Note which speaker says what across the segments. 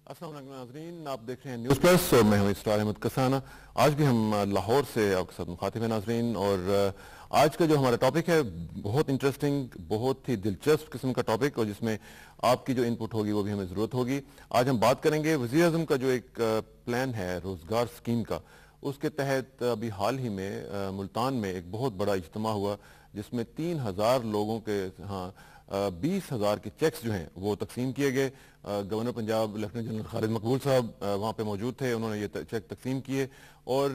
Speaker 1: अस्सलाम वालेकुम नाज़रीन, आप देख रहे हैं न्यूज़ प्लस और मैं हूं इस्रार अहमद कसाना। आज भी हम लाहौर से आपके साथ मुखातिब हैं नाज़रीन, और आज का जो हमारा टॉपिक है बहुत इंटरेस्टिंग, बहुत ही दिलचस्प किस्म का टॉपिक, और जिसमें आपकी जो इनपुट होगी वो भी हमें ज़रूरत होगी। आज हम बात करेंगे वज़ीर आज़म का जो एक प्लान है रोज़गार स्कीम का। उसके तहत अभी हाल ही में मुल्तान में एक बहुत बड़ा इज्तिमा हुआ जिसमें 3,000 लोगों के 20,000 के चेक्स जो हैं वो तकसीम किए गए। Governor Punjab lieutenant general Khalid मकबूल साहब वहाँ पे मौजूद थे, उन्होंने ये चेक तकसीम किए, और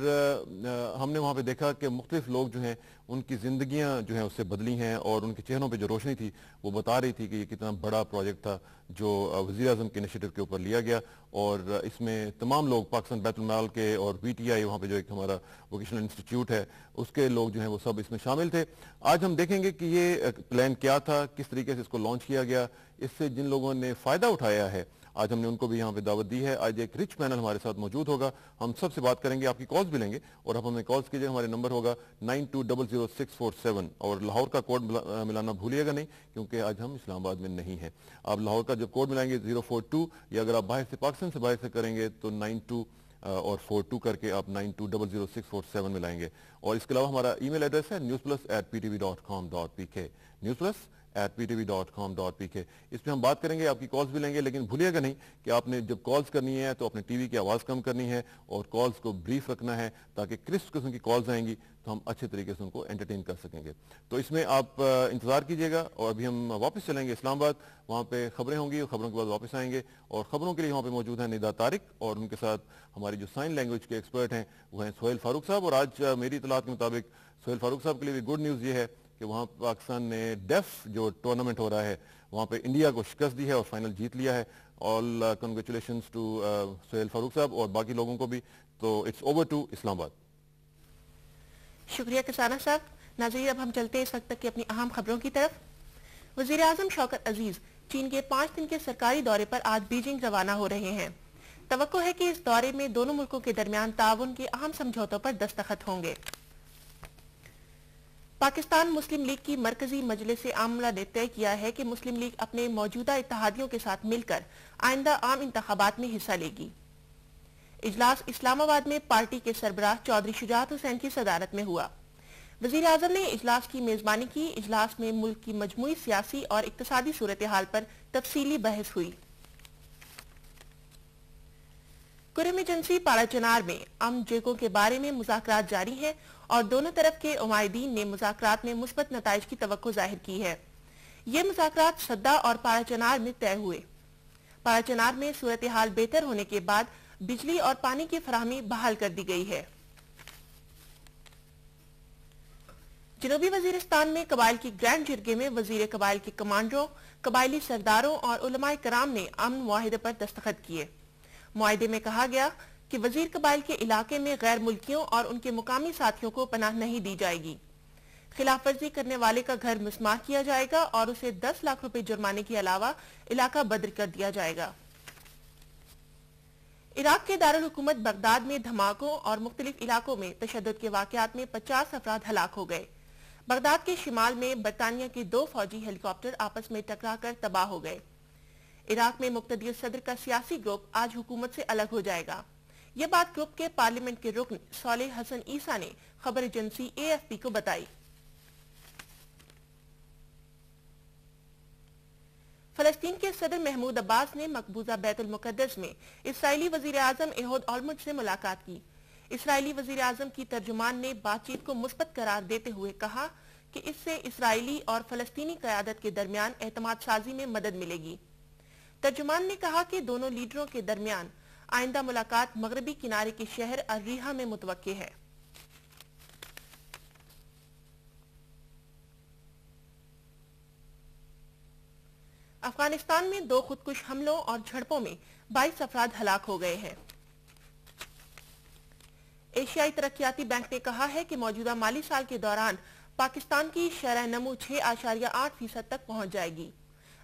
Speaker 1: हमने वहाँ पे देखा कि मुख्तलिफ लोग जो हैं उनकी ज़िंदगियाँ जो हैं उससे बदली हैं, और उनके चेहरों पे जो रोशनी थी वो बता रही थी कि ये कितना बड़ा प्रोजेक्ट था जो वज़ीर आज़म के इनिशिएटिव के ऊपर लिया गया। और इसमें तमाम लोग पाकिस्तान बैतुल माल के और VTI वहाँ पे जो एक हमारा वोकेशनल इंस्टीट्यूट है उसके लोग जो हैं वो सब इसमें शामिल थे। आज हम देखेंगे कि ये प्लान क्या था, किस तरीके से इसको लॉन्च किया गया, इससे जिन लोगों ने फ़ायदा उठाया है आज हमने उनको भी यहाँ पे दावत दी है। आज एक रिच पैनल हमारे साथ मौजूद होगा, हम सबसे बात करेंगे, आपकी कॉल्स भी लेंगे, और आप हमें कॉल्स कीजिए। हमारे नंबर होगा 92000647, और लाहौर का कोड मिलाना भूलिएगा नहीं, क्योंकि आज हम इस्लामाबाद में नहीं हैं। आप लाहौर का जब कोड मिलाएंगे 042, या अगर आप बाहर से पाकिस्तान से बाहर से करेंगे तो 92 और 42 करके आप 92000647 मिलाएंगे। और इसके अलावा हमारा ईमेल एड्रेस है newsplus@ptv.com.pk, newsplus@ptv.com.pk। इस पे हम बात करेंगे, आपकी कॉल्स भी लेंगे, लेकिन भूलिएगा नहीं कि आपने जब कॉल्स करनी है तो अपने टीवी की आवाज़ कम करनी है और कॉल्स को ब्रीफ रखना है, ताकि क्रिस्प किस्म की कॉल्स आएंगी तो हम अच्छे तरीके से उनको एंटरटेन कर सकेंगे। तो इसमें आप इंतज़ार कीजिएगा, और अभी हम वापस चलेंगे इस्लामाबाद, वहाँ पे खबरें होंगी और खबरों के बाद वापस आएंगे। और खबरों के लिए वहाँ पे मौजूद हैं निदा तारिक, और उनके साथ हमारी जो साइन लैंग्वेज के एक्सपर्ट हैं वो हैं सोहेल फारूक साहब। और आज मेरी इतलात के मुताबिक सोहेल फारूक साहब के लिए भी गुड न्यूज़ ये है कि वहाँ पाकिस्तान ने डेफ जो टूर्नामेंट हो रहा है वहाँ पे इंडिया को शिकस्त दी है और फाइनल जीत लिया है। All congratulations to Sohail Farooq साहब और बाकी लोगों को भी। तो इट्स ओवर टू इस्लामाबाद।
Speaker 2: शुक्रिया कसाना साहब। नाज़रीन, अब हम चलते हैं इस वक्त तक की अपनी अहम खबरों की तरफ। वज़ीर आज़म शौकत अजीज चीन के 5 दिन के सरकारी दौरे पर आज बीजिंग रवाना हो रहे हैं। तवक्को है कि इस दौरे में दोनों मुल्कों के दरमियान ताउन के अहम समझौतों पर दस्तखत होंगे। पाकिस्तान मुस्लिम लीग की मरकजी मजलिस आमला ने तय किया है कि मुस्लिम लीग अपने मौजूदा इत्तेहादियों के साथ मिलकर आइंदा आम इंतखाबात में हिस्सा लेगी। इजलास इस्लामाबाद में पार्टी के सरबराह चौधरी शुजात हुसैन की सदारत में हुआ। वजीर आजम ने इजलास की मेजबानी की। इजलास में मुल्क की मजमूई सियासी और इक्तसादी सूरत हाल पर तफसीली बहस हुई। कुरम एजेंसी पाड़ाचनार में अमन जेकों के बारे में मुज़ाकरात जारी हैं, और दोनों तरफ के उमायदीन ने मुज़ाकरात में मुस्बत नताइज की तवक्को जाहिर की है। ये मुज़ाकरात सद्दा और पाड़ाचनार में तय हुए। पाड़ाचनार में सूरत हाल बेहतर होने के बाद बिजली और पानी की फराहमी बहाल कर दी गई है। जनूबी वजीरिस्तान में कबाइल की ग्रैंड जिरगे में वजीर कबाइल के कमांडरों, कबायली सरदारों और उलमाए कराम ने अमन मुआहिदे पर दस्तखत किए। मुआहिदे में कहा गया कि वजीर कबाइल के इलाके में गैर मुल्कियों और उनके मुकामी साथियों को पनाह नहीं दी जाएगी। खिलाफ वर्जी करने वाले का घर मिसमार किया जाएगा और उसे 10 लाख रुपए जुर्माने के अलावा इलाका बदर कर दिया जाएगा। इराक के दारुल हुकूमत बगदाद में धमाकों और मुख्तलिफ इलाकों में तशद्दुद के वाकयात में 50 अफराद हलाक हो गए। बगदाद के शिमाल में बरतानिया के 2 फौजी हेलीकॉप्टर आपस में टकराकर तबाह हो गए। इराक में मुक्तदिर सदर का सियासी ग्रुप आज हुकूमत से अलग हो जाएगा। यह बात ग्रुप के पार्लियामेंट के रुकन सालेह हसन ईसा ने खबर एजेंसी AFP को बताई। फलस्तीन के सदर महमूद अब्बास ने मकबूजा बैतुल मुकद्दस में इसराइली वजीर आजम एहूद ओलमर्ट से मुलाकात की। इसराइली वजीर आजम की तर्जुमान ने बातचीत को मुस्बत करार देते हुए कहा कि इससे इसराइली और फलस्तीनी क़यादत के दरमियान एतमाद साजी में मदद मिलेगी। तर्जुमान ने कहा कि दोनों लीडरों के दरमियान आइंदा मुलाकात मगरबी किनारे के शहर अर्रीहा में मुतवक्के है। अफगानिस्तान में 2 खुदकुश हमलों और झड़पों में 22 अफराद हलाक हो गए हैं। एशियाई तरक्याती बैंक ने कहा है कि मौजूदा माली साल के दौरान पाकिस्तान की शरह नमू 6.8% तक पहुंच जाएगी।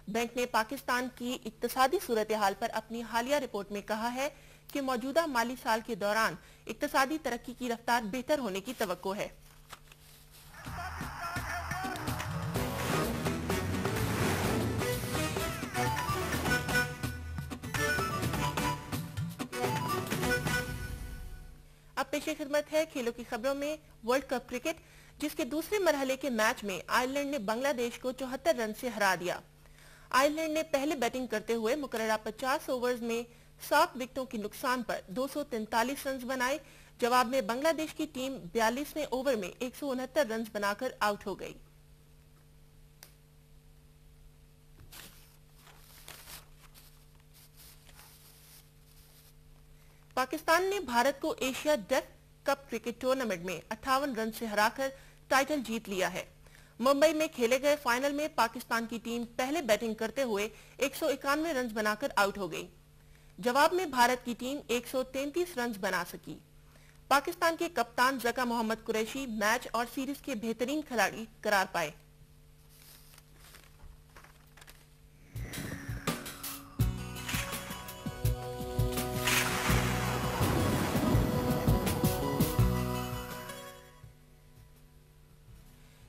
Speaker 2: बैंक ने पाकिस्तान की इक्तसादी सूरत हाल पर अपनी हालिया रिपोर्ट में कहा है कि मौजूदा माली साल के दौरान इक्तसादी तरक्की की रफ्तार बेहतर होने की तवक्को है। पेश खिदमत है खेलों की खबरों में वर्ल्ड कप क्रिकेट, जिसके दूसरे मरहले के मैच में आयरलैंड ने बांग्लादेश को 74 रन से हरा दिया। आयरलैंड ने पहले बैटिंग करते हुए मुकर्ररा 50 ओवर्स में 7 विकेटों के नुकसान पर 243 रन बनाए। जवाब में बांग्लादेश की टीम 42वें ओवर में 169 रन बनाकर आउट हो गई। पाकिस्तान ने भारत को Asia deaf cup cricket tournament में 58 रन से हराकर टाइटल जीत लिया है। मुंबई में खेले गए फाइनल में पाकिस्तान की टीम पहले बैटिंग करते हुए 191 रन बनाकर आउट हो गई। जवाब में भारत की टीम 133 रन बना सकी। पाकिस्तान के कप्तान जका मोहम्मद कुरैशी मैच और सीरीज के बेहतरीन खिलाड़ी करार पाए।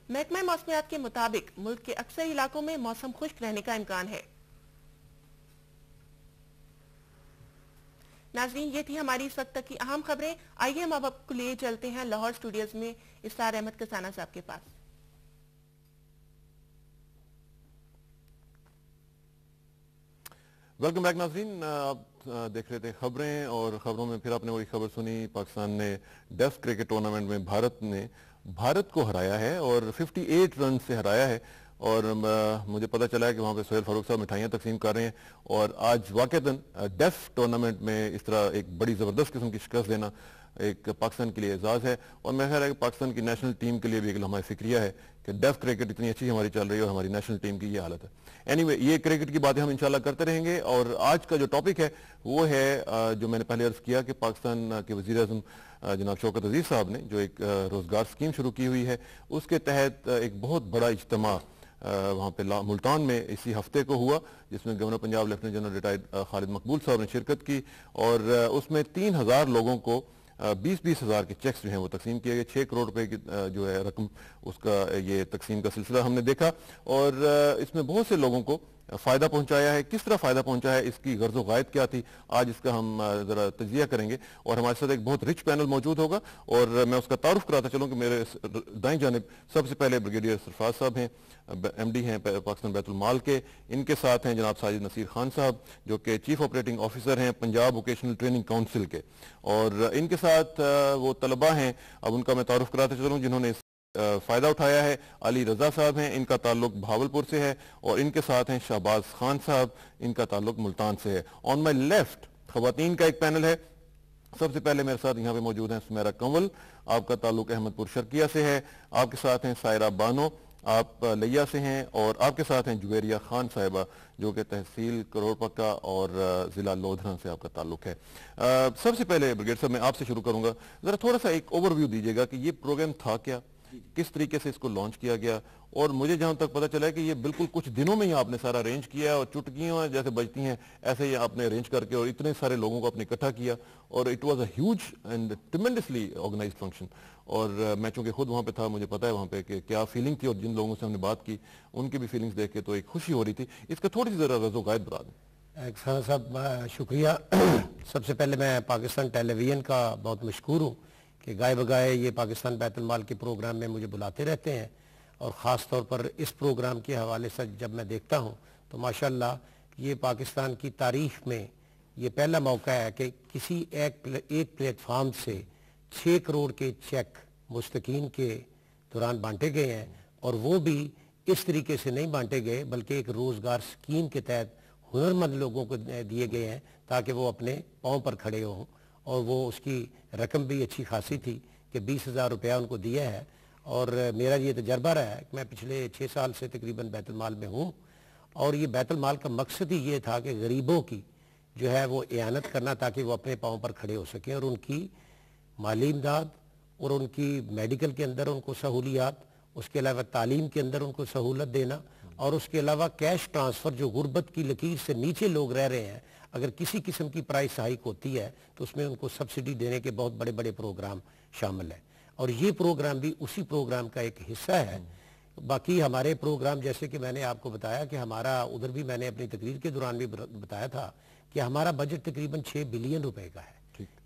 Speaker 2: महकमा मौसमियात के मुताबिक मुल्क के अक्सर इलाकों में मौसम खुश्क रहने का इम्कान है। नाज़रीन, ये थी हमारी इस वक्त तक की अहम खबरें। आइए हम अब आपको लिए चलते हैं लाहौर स्टूडियोज में इसरार अहमद कसाना साहब के पास।
Speaker 1: वेलकम बैक नाज़रीन, आप देख रहे थे खबरें और खबरों में फिर आपने वही खबर सुनी। पाकिस्तान ने डेफ क्रिकेट टूर्नामेंट में भारत को हराया है और 58 रन से हराया है। और मुझे पता चला है कि वहाँ पे सोहेल फारूक साहब मिठाइयाँ तकसीम कर रहे हैं। और आज वाक़तन डेफ टूर्नामेंट में इस तरह एक बड़ी ज़बरदस्त किस्म की शिकस्त देना एक पाकिस्तान के लिए एजाज़ है। और मैं ख्याल है कि पाकिस्तान की नेशनल टीम के लिए भी एक लम्हा फिक्रिया है कि डेफ क्रिकेट इतनी अच्छी हमारी चल रही है और हमारी नेशनल टीम की ये हालत है। एनीवे, ये क्रिकेट की बातें हम इंशाल्लाह करते रहेंगे। और आज का जो टॉपिक है वो है जो मैंने पहले अर्ज़ किया कि पाकिस्तान के वज़ीर-ए-आज़म जनाब शौकत अजीज़ साहब ने जो एक रोज़गार स्कीम शुरू की हुई है, उसके तहत एक बहुत बड़ा इज्तिमा वहाँ पे मुल्तान में इसी हफ्ते को हुआ, जिसमें governor Punjab lieutenant general retired Khalid मकबूल साहब ने शिरकत की। और उसमें 3000 लोगों को 20-20 हज़ार के चेक्स जो हैं वो तकसीम किए गए। 6 करोड़ रुपए की जो है रकम, उसका ये तकसीम का सिलसिला हमने देखा। और इसमें बहुत से लोगों को फ़ायदा पहुंचाया है। किस तरह फ़ायदा पहुंचा है, इसकी गर्ज़ व गायत क्या थी, आज इसका हम ज़रा तजिया करेंगे। और हमारे साथ एक बहुत रिच पैनल मौजूद होगा और मैं उसका तारुफ कराता चलूँ कि मेरे दाईं जानिब सबसे पहले ब्रिगेडियर सरफराज साहब हैं, MD हैं पाकिस्तान बैतुल माल के। इनके साथ हैं जनाब साजिद नसीर खान साहब जो कि चीफ ऑपरेटिंग ऑफिसर हैं पंजाब वोकेशनल ट्रेनिंग काउंसिल के। और इनके साथ वो तलबा हैं, अब उनका मैं तारुफ कराता चलूँ जिन्होंने फ़ायदा उठाया है। अली रजा साहब हैं, इनका ताल्लुक भावलपुर से है। और इनके साथ हैं शहबाज खान साहब, इनका ताल्लुक मुल्तान से है। ऑन माई लेफ्ट खवातीन का एक पैनल है। सबसे पहले मेरे साथ यहाँ पे मौजूद हैं सुमेरा कंवल, आपका ताल्लुक अहमदपुर शर्किया से है। आपके साथ हैं सायरा बानो, आप लिया से हैं। और आपके साथ हैं जुवेरिया खान साहिबा जो कि तहसील करोड़पक्का और ज़िला लोधरन से आपका ताल्लुक है। सबसे पहले ब्रिगेड साहब मैं आपसे शुरू करूंगा, ज़रा थोड़ा सा एक ओवरव्यू दीजिएगा कि ये प्रोग्राम था क्या, किस तरीके से इसको लॉन्च किया गया। और मुझे जहां तक पता चला है कि ये बिल्कुल कुछ दिनों में ही आपने सारा अरेंज किया और चुटकियां जैसे बजती हैं ऐसे ही आपने अरेंज करके और इतने सारे लोगों को आपने इकट्ठा किया। और it was a huge and tremendously organised function. और मैं चूंकि खुद वहां पे था, मुझे पता है वहां पे कि क्या फीलिंग थी और जिन लोगों से हमने बात की उनकी भी फीलिंग्स देख के तो एक खुशी हो रही थी। इसका थोड़ी सी जरा रज़ो गायत बता दें।
Speaker 3: खान साहब शुक्रिया। सबसे पहले मैं पाकिस्तान टेलीविजन का बहुत मशकूर हूँ कि गाय बगाए ये पाकिस्तान बैतुल माल के प्रोग्राम में मुझे बुलाते रहते हैं। और ख़ास तौर पर इस प्रोग्राम के हवाले से जब मैं देखता हूँ तो माशाल्लाह ये पाकिस्तान की तारीख़ में ये पहला मौका है कि किसी एक प्लेटफार्म से 6 करोड़ के चेक मुस्तकीन के दौरान बांटे गए हैं। और वो भी इस तरीके से नहीं बांटे गए बल्कि एक रोज़गार स्कीम के तहत हुनरमंद लोगों को दिए गए हैं ताकि वो अपने पाँव पर खड़े हों। और वो उसकी रकम भी अच्छी खासी थी कि 20,000 रुपया उनको दिया है। और मेरा ये तजर्बा रहा है कि मैं पिछले 6 साल से तकरीबन बैतुल माल में हूँ। और ये बैतुल माल का मकसद ही ये था कि गरीबों की जो है वो इयानत करना ताकि वो अपने पाँव पर खड़े हो सकें और उनकी माली इमदाद और उनकी मेडिकल के अंदर उनको सहूलियात, उसके अलावा तालीम के अंदर उनको सहूलत देना और उसके अलावा कैश ट्रांसफ़र जो गुर्बत की लकीर से नीचे लोग रह रहे हैं, अगर किसी किस्म की प्राइस हाइक होती है तो उसमें उनको सब्सिडी देने के बहुत बड़े बड़े प्रोग्राम शामिल हैं। और ये प्रोग्राम भी उसी प्रोग्राम का एक हिस्सा है। बाकी हमारे प्रोग्राम जैसे कि मैंने आपको बताया कि हमारा उधर भी मैंने अपनी तकरीर के दौरान भी बताया था कि हमारा बजट तकरीबन 6 बिलियन रुपए का है।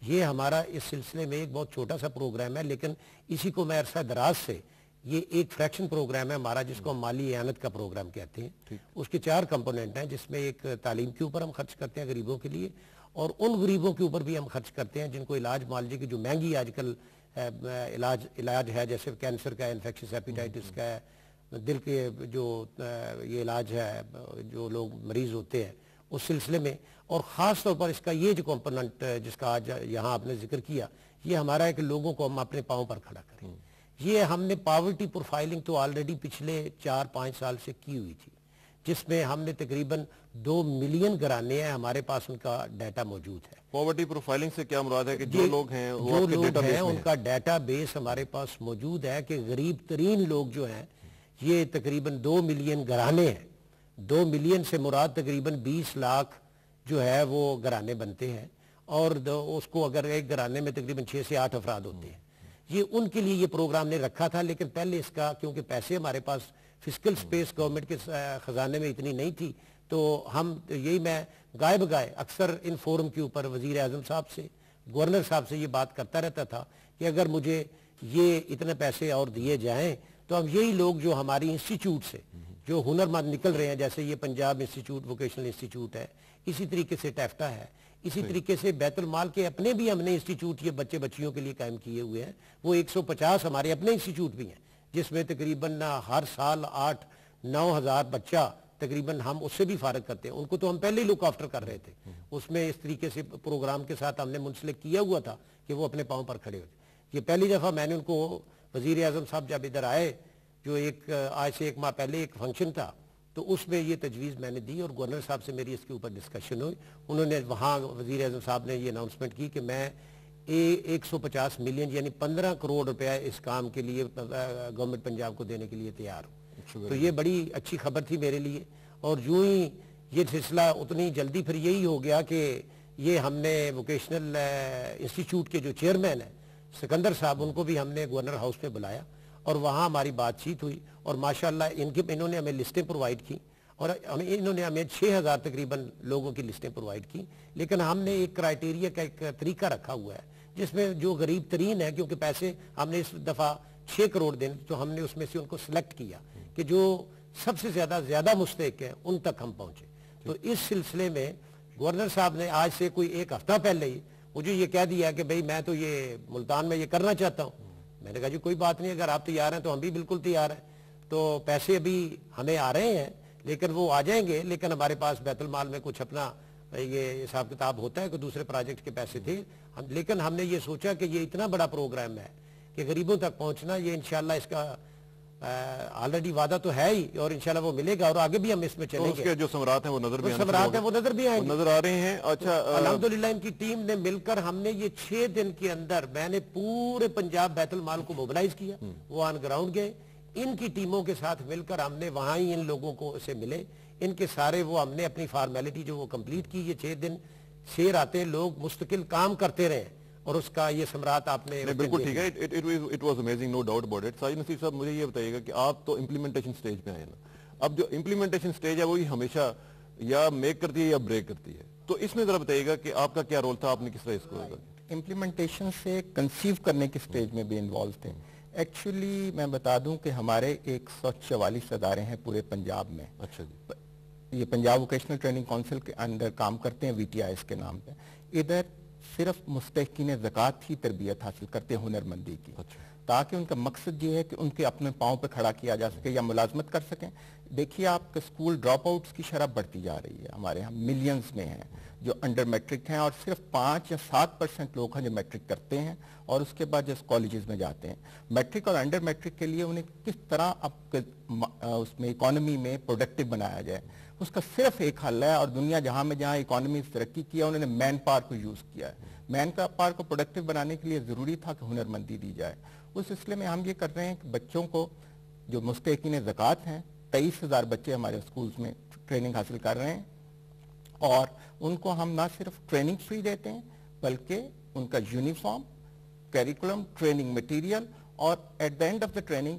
Speaker 3: یہ ہمارا اس سلسلے میں ایک بہت چھوٹا سا پروگرام ہے، لیکن اسی کو میں عرصہ دراز سے یہ ایک فریکشن پروگرام ہے ہمارا جس کو ہم مالی اعانت کا پروگرام کہتے ہیں. اس کے 4 کمپوننٹ ہیں، جس میں ایک تعلیم کے اوپر ہم خرچ کرتے ہیں غریبوں کے لیے، اور ان غریبوں کے اوپر بھی ہم خرچ کرتے ہیں جن کو علاج معالجے کی جو مہنگی آج کل علاج ہے، جیسے کینسر کا ہے، انفیکشس ہیپیٹائٹس کا ہے، دل کے جو یہ علاج ہے جو لوگ مریض ہوتے ہیں اس سلسلے میں. اور خاص طور پر اس کا یہ جو کمپوننٹ جس کا آج یہاں آپ نے ذکر کیا، یہ ہمارا ہے کہ لوگوں کو ہم اپنے پاؤں پر کھڑا کریں. یہ ہم نے پاورٹی پروفائلنگ تو آلریڈی پچھلے 4-5 سال سے کی ہوئی تھی، جس میں ہم نے تقریباً 2 ملین گھرانے ہیں، ہمارے پاس ان کا ڈیٹا موجود ہے.
Speaker 1: پاورٹی پروفائلنگ سے کیا مراد ہے کہ جو لوگ ہیں
Speaker 3: ان کا ڈیٹا بیس ہمارے پاس موجود ہے کہ غریب ترین لوگ جو ہیں یہ تقریباً 2 ملین گھرانے ہیں. 2 ملین سے مراد تقریباً 20 لاکھ جو ہے وہ گھرانے بنتے ہیں، اور اس کو اگر ایک گھرانے میں تقریباً 6 سے 8 افراد ہوتے ہیں. یہ ان کے لیے یہ پروگرام نے رکھا تھا، لیکن پہلے اس کا کیونکہ پیسے ہمارے پاس فسکل سپیس گورنمنٹ کے خزانے میں اتنی نہیں تھی، تو ہم یہی میں گائے بگائے اکثر ان فورم کے اوپر وزیر اعظم صاحب سے، گورنر صاحب سے یہ بات کرتا رہتا تھا کہ اگر مجھے یہ اتنے پیسے اور دیے جائیں تو ہم یہی لوگ جو ہماری انسٹیٹیوٹ سے جو ہنرمند نکل رہے ہیں، جیسے یہ پنجاب انسٹیٹیوٹ ووکیشنل انسٹیٹیوٹ ہے، اسی طریقے سے ٹیفٹا ہے، اسی طریقے سے بیت المال کے اپنے بھی ہم نے انسٹیٹیوٹ یہ بچے بچیوں کے لیے قائم کیے ہوئے ہیں. وہ 150 ہمارے اپنے انسٹیٹیوٹ بھی ہیں، جس میں تقریباً ہر سال 8-9 ہزار بچہ تقریباً ہم اس سے بھی فارغ کرتے ہیں. ان کو تو ہم پہلے ہی لک آفٹر کر رہے تھے. اس میں اس طریقے سے پروگرام کے ساتھ ہم نے منسلک کیا ہوا تھا کہ وہ اپنے پاؤں پر کھڑے ہوتے. یہ پہلی دفعہ میں نے ان کو، وزیر اعظم صاحب جب ادھر آئے، جو آج سے 1 ماہ پہلے ایک فنکشن تھا، تو اس میں یہ تجویز میں نے دی اور گورنر صاحب سے میری اس کے اوپر ڈسکشن ہوئی. انہوں نے وہاں وزیر اعظم صاحب نے یہ اناؤنسمنٹ کی کہ میں 150 ملین یعنی 15 کروڑ روپیہ اس کام کے لیے گورنمنٹ پنجاب کو دینے کے لیے تیار ہوں. تو یہ بڑی اچھی خبر تھی میرے لیے. اور یوں ہی یہ سلسلہ اتنی جلدی پھر یہی ہو گیا کہ یہ ہم نے ووکیشنل انسٹیٹیوٹ کے جو چیئرمین ہیں سکندر صاحب، ان کو بھی ہم نے گورنر ہاؤس میں بلایا اور وہاں ہماری بات چیت ہوئی. اور ماشاءاللہ انہوں نے ہمیں لسٹیں پرووائڈ کی، اور انہوں نے ہمیں 6000 تقریباً لوگوں کی لسٹیں پرووائڈ کی. لیکن ہم نے ایک کرائیٹیریا کا ایک طریقہ رکھا ہوا ہے جس میں جو غریب ترین ہے، کیونکہ پیسے ہم نے اس دفعہ 6 کروڑ دینے، تو ہم نے اس میں سے ان کو سلیکٹ کیا کہ جو سب سے زیادہ مستحق ہیں ان تک ہم پہنچے. تو اس سلسلے میں گورنر صاحب نے آج سے کوئی 1 ہفتہ پہلے ہی مجھے یہ کہہ دیا کہ بھئی میں تو یہ ملتان میں یہ کرنا چاہتا ہوں. میں نے کہا جی کوئی بات نہیں، اگر آپ تیار ہیں تو ہم بھی بالکل تیار ہیں. تو پیسے ابھی ہمیں آ رہے ہیں لیکن وہ آ جائیں گے، لیکن ہمارے پاس بیت المال میں کچھ اپنا یہ حساب کتاب ہوتا ہے کہ دوسرے پروجیکٹ کے پیسے تھے. لیکن ہم نے یہ سوچا کہ یہ اتنا بڑا پروگرام ہے کہ غریبوں تک پہنچنا، یہ انشاءاللہ اس کا آلریڈی وعدہ تو ہے ہی، اور انشاءاللہ وہ ملے گا، اور آگے بھی ہم اس میں چلیں گے.
Speaker 1: اس کے جو ثمرات ہیں وہ نظر
Speaker 3: بھی آئیں گے،
Speaker 1: نظر آ رہے ہیں. اچھا،
Speaker 3: الحمدللہ ان کی ٹیم نے مل کر ہم نے یہ 6 دن کے اندر میں نے پورے پنجاب بیت المال کو موبلائز کیا. وہ آن گراؤنڈ گئے، ان کی ٹیموں کے ساتھ مل کر ہم نے وہاں ہی ان لوگوں کو سے ملے، ان کے سارے وہ ہم نے اپنی فارمیلٹی جو وہ کمپلیٹ کی. یہ 6 دن سیر آتے ہیں، لوگ مستقل کام کرتے رہے، اور اس کا یہ ثمرات آپ نے
Speaker 1: بالکل ٹھیک ہے. It was amazing, no doubt about it. Sajid Naseer صاحب، مجھے یہ بتائیے گا کہ آپ تو امپلیمنٹیشن سٹیج پہ آئے نا. اب جو امپلیمنٹیشن سٹیج ہے وہی ہمیشہ یا میک کرتی ہے یا بریک کرتی ہے. تو اس میں ذرا بتائیے گا کہ آپ کا کیا رول تھا، آپ نے کس طرح اس کو
Speaker 4: امپلیمنٹیشن سے کنسیو کرنے کی سٹیج میں بھی انوالو تھے. ایکچولی میں بتا دوں کہ ہمارے 144 ادارے ہیں پورے پنجاب میں.
Speaker 1: اچھا جی.
Speaker 4: یہ پنجاب ووکیشنل ٹریننگ کونسل کے اندر کام کرتے ہیں، VTIs کے نام پہ. ادھر صرف مستحقین زکوٰۃ ہی تربیت حاصل کرتے ہیں ہنرمندی کی، تاکہ ان کا مقصد یہ ہے کہ ان کے اپنے پاؤں پہ کھڑا کیا جا سکے یا ملازمت کر سکیں. دیکھیے آپ کے اسکول ڈراپ آؤٹس کی شرح بڑھتی جا رہی ہے، ہمارے ہاں ملینز میں ہیں جو انڈر میٹرک ہیں، اور صرف 5 یا 7% لوگ ہیں جو میٹرک کرتے ہیں اور اس کے بعد جو کالجز میں جاتے ہیں. میٹرک اور انڈر میٹرک کے لیے انہیں کس طرح اب اس میں اکانومی میں پروڈکٹیو بنایا جائے، اس کا صرف ایک حل ہے. اور دنیا جہاں اکانومی ترقی کیا، انہوں نے مین پاور کو یوز کیا ہے. مین پاور کو پروڈکٹیو بنانے کے لیے ضروری تھا کہ ہنرمندی دی جائے. اس سلسلے میں ہم یہ کر رہے ہیں کہ بچوں کو جو مستحقین زکوٰۃ ہیں، 23,000 بچے ہمارے اسکولز میں ٹریننگ حاصل کر رہے ہیں، اور ان کو ہم نہ صرف ٹریننگ فری دیتے ہیں بلکہ ان کا یونیفارم، کیریکولم، ٹریننگ مٹیریل، اور at the end of the training